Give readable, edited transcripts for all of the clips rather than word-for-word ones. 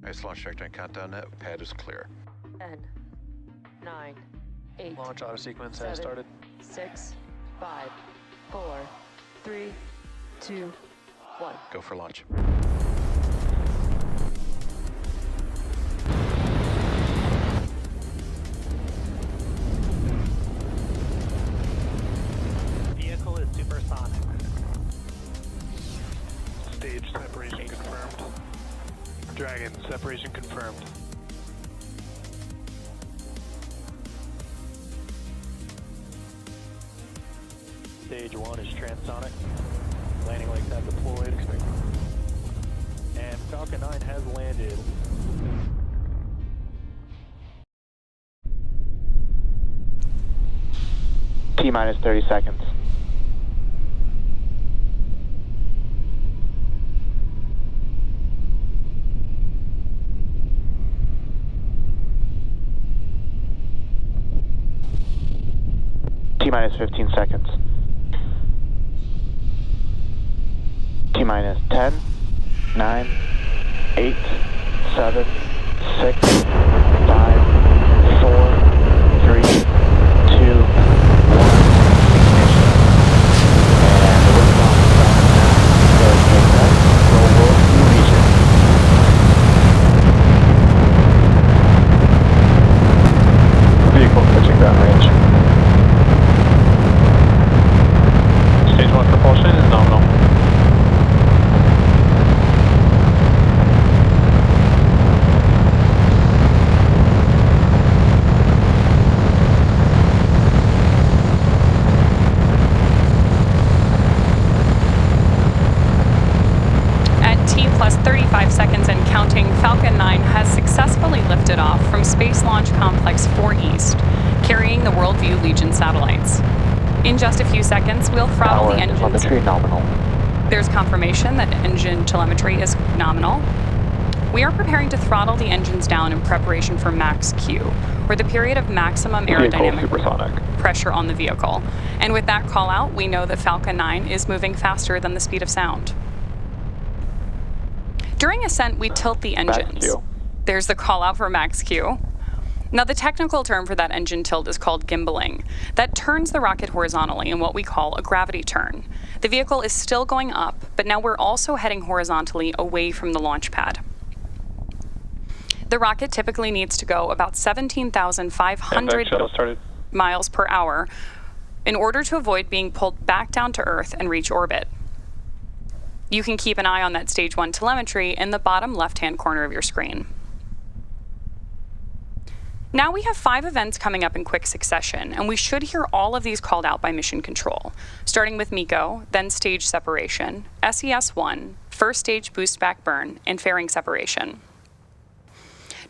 Nice launch trajectory and countdown net. Pad is clear. 10, 9, 8. Launch auto sequence 7, has started. 6, 5, 4, 3, 2, 1. Go for launch. Vehicle is supersonic. Stage separation confirmed. Dragon, separation confirmed. Stage 1 is transonic. Landing legs have deployed. And Falcon 9 has landed. T-minus 30 seconds. T-minus 15 seconds. T-minus 10, 9, 8, 7, 6, 5, 4, 3, 2, 1. And the liftoff is on now. Go WorldView Legion. Vehicle pitching downrange. Stage 1 propulsion is nominal. At T plus 35 seconds and counting, Falcon 9 has successfully lifted off from Space Launch Complex 4 East, carrying the WorldView Legion satellites. In just a few seconds, we'll throttle the engines. Telemetry nominal. There's confirmation that engine telemetry is nominal. We are preparing to throttle the engines down in preparation for max Q, or the period of maximum aerodynamic Supersonic. pressure on the vehicle. And with that call out, we know that Falcon 9 is moving faster than the speed of sound. During ascent, we tilt the engines. Q. There's the call out for max Q. Now, the technical term for that engine tilt is called gimbaling. That turns the rocket horizontally in what we call a gravity turn. The vehicle is still going up, but now we're also heading horizontally away from the launch pad. The rocket typically needs to go about 17,500 miles per hour in order to avoid being pulled back down to Earth and reach orbit. You can keep an eye on that Stage 1 telemetry in the bottom left-hand corner of your screen. Now we have 5 events coming up in quick succession, and we should hear all of these called out by Mission Control, starting with MECO, then stage separation, SES-1, first stage boost back burn, and fairing separation.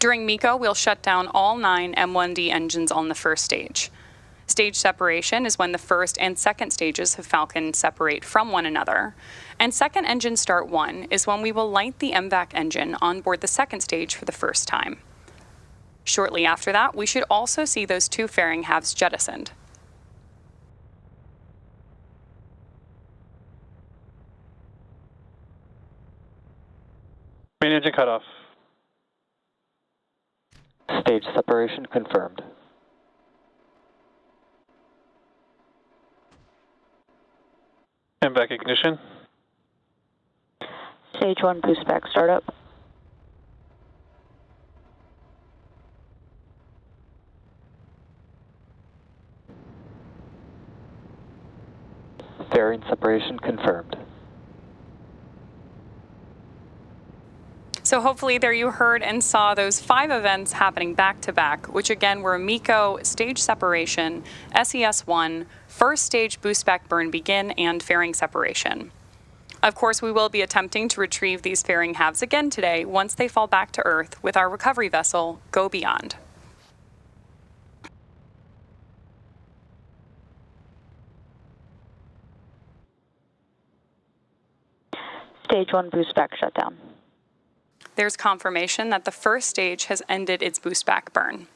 During MECO, we'll shut down all 9 M1D engines on the first stage. Stage separation is when the first and second stages of Falcon separate from one another. And second engine start 1 is when we will light the MVAC engine on board the second stage for the first time. Shortly after that, we should also see those 2 fairing halves jettisoned. Main engine cutoff. Stage separation confirmed. MVAC ignition. Stage 1 boost back startup. Fairing separation confirmed. So hopefully there you heard and saw those 5 events happening back to back, which again were MECO, stage separation, SES-1, first stage boost back burn begin, and fairing separation. Of course, we will be attempting to retrieve these fairing halves again today once they fall back to Earth with our recovery vessel, Go Beyond. Stage 1 boost back shutdown. There's confirmation that the first stage has ended its boost back burn.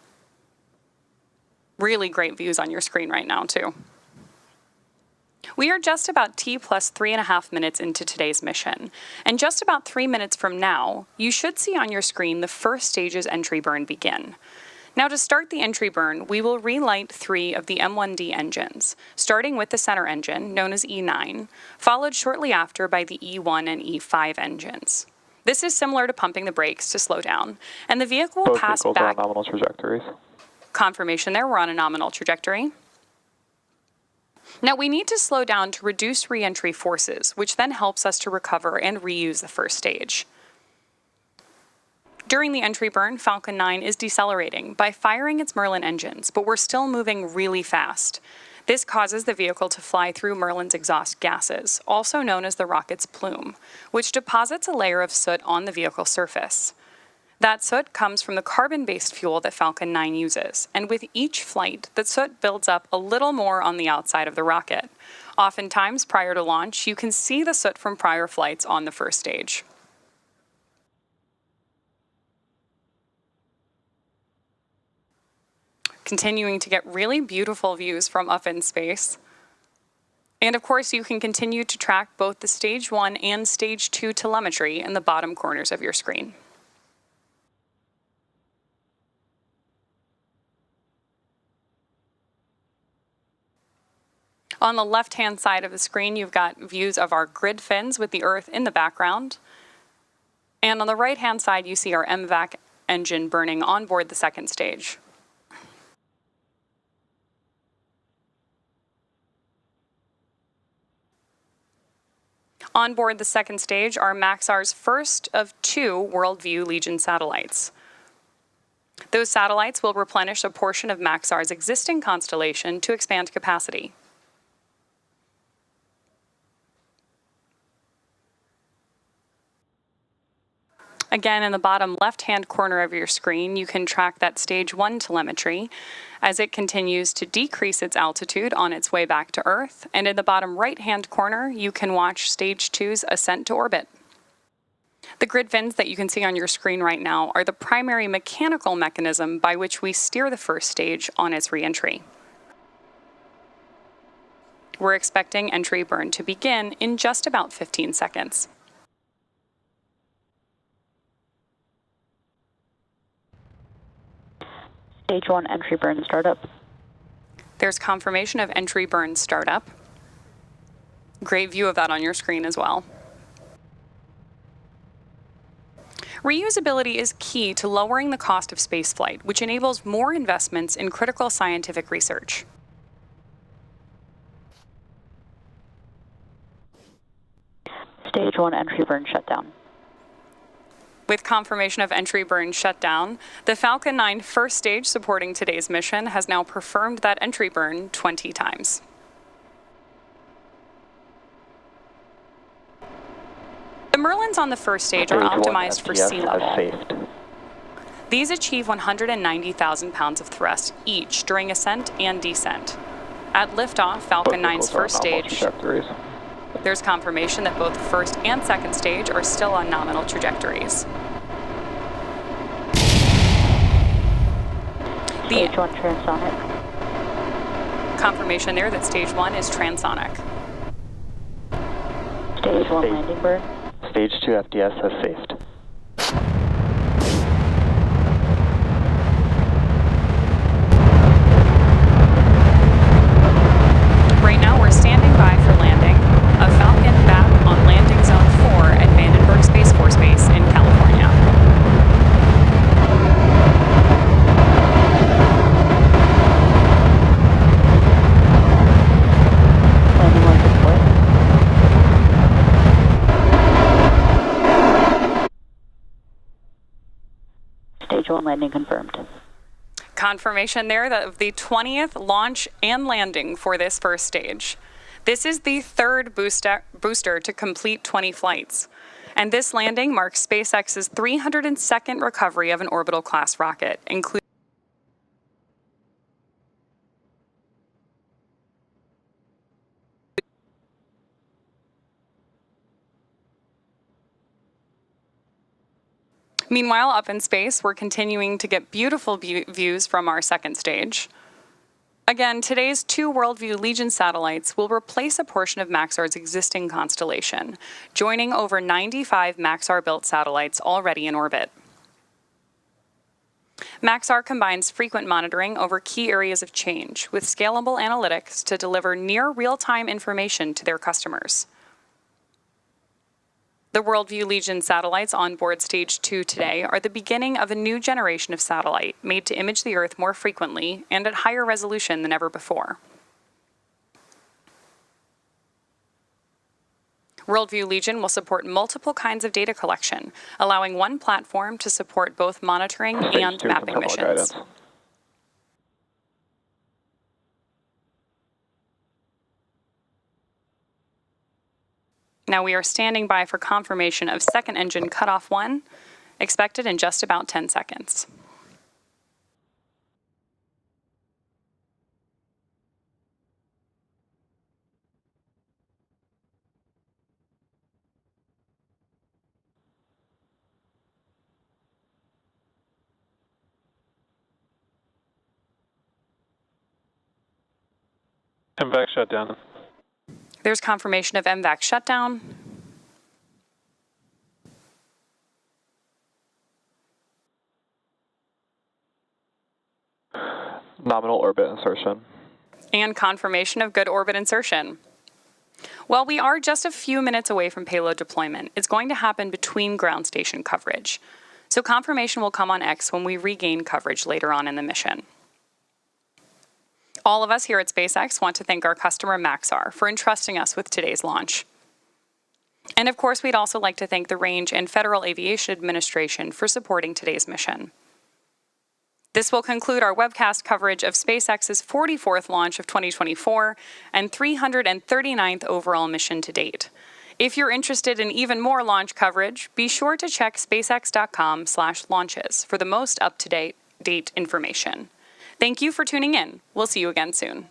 Really great views on your screen right now, too. We are just about T plus 3.5 minutes into today's mission, and just about 3 minutes from now, you should see on your screen the first stage's entry burn begin. Now to start the entry burn, we will relight 3 of the M1D engines, starting with the center engine, known as E9, followed shortly after by the E1 and E5 engines. This is similar to pumping the brakes to slow down, and the vehicle will pass back... Both vehicles are on nominal trajectories. Confirmation there, we're on a nominal trajectory. Now we need to slow down to reduce re-entry forces, which then helps us to recover and reuse the first stage. During the entry burn, Falcon 9 is decelerating by firing its Merlin engines, but we're still moving really fast. This causes the vehicle to fly through Merlin's exhaust gases, also known as the rocket's plume, which deposits a layer of soot on the vehicle surface. That soot comes from the carbon-based fuel that Falcon 9 uses, and with each flight, the soot builds up a little more on the outside of the rocket. Oftentimes, prior to launch, you can see the soot from prior flights on the first stage. Continuing to get really beautiful views from up in space. And of course, you can continue to track both the Stage 1 and Stage 2 telemetry in the bottom corners of your screen. On the left-hand side of the screen, you've got views of our grid fins with the Earth in the background. And on the right-hand side, you see our MVAC engine burning on board the second stage. On board the second stage are Maxar's first of 2 WorldView Legion satellites. Those satellites will replenish a portion of Maxar's existing constellation to expand capacity. Again, in the bottom left-hand corner of your screen, you can track that Stage 1 telemetry as it continues to decrease its altitude on its way back to Earth. And in the bottom right-hand corner, you can watch Stage 2's ascent to orbit. The grid fins that you can see on your screen right now are the primary mechanical mechanism by which we steer the first stage on its re-entry. We're expecting entry burn to begin in just about 15 seconds. Stage 1 entry burn startup. There's confirmation of entry burn startup. Great view of that on your screen as well. Reusability is key to lowering the cost of spaceflight, which enables more investments in critical scientific research. Stage 1 entry burn shutdown. With confirmation of entry burn shutdown, the Falcon 9 first stage supporting today's mission has now performed that entry burn 20 times. The Merlins on the first stage are optimized for sea level. These achieve 190,000 pounds of thrust each during ascent and descent. At liftoff, Falcon 9's first stage, there's confirmation that both the first and second stage are still on nominal trajectories. Stage 1 transonic. Confirmation there that Stage 1 is transonic. Stage 1 landing burn. Stage 2 FDS has safed. Right now we're standing by for landing of Falcon back on landing zone 4 at Vandenberg Space Force Base in California. Landing light deployed. Stage 1 landing confirmed. Confirmation there of the 20th launch and landing for this first stage. This is the third booster to complete 20 flights. And this landing marks SpaceX's 302nd recovery of an orbital class rocket, including Meanwhile, up in space, we're continuing to get beautiful views from our second stage. Again, today's 2 WorldView Legion satellites will replace a portion of Maxar's existing constellation, joining over 95 Maxar-built satellites already in orbit. Maxar combines frequent monitoring over key areas of change with scalable analytics to deliver near real-time information to their customers. The WorldView Legion satellites on board Stage 2 today are the beginning of a new generation of satellite made to image the Earth more frequently and at higher resolution than ever before. WorldView Legion will support multiple kinds of data collection, allowing one platform to support both monitoring and mapping missions. Now we are standing by for confirmation of second engine cutoff 1, expected in just about 10 seconds. MVAC shutdown. There's confirmation of MVAC shutdown. Nominal orbit insertion. And confirmation of good orbit insertion. While we are just a few minutes away from payload deployment, it's going to happen between ground station coverage. So confirmation will come on X when we regain coverage later on in the mission. All of us here at SpaceX want to thank our customer Maxar for entrusting us with today's launch. And of course, we'd also like to thank the Range and Federal Aviation Administration for supporting today's mission. This will conclude our webcast coverage of SpaceX's 44th launch of 2024 and 339th overall mission to date. If you're interested in even more launch coverage, be sure to check spacex.com/launches for the most up-to-date information. Thank you for tuning in. We'll see you again soon.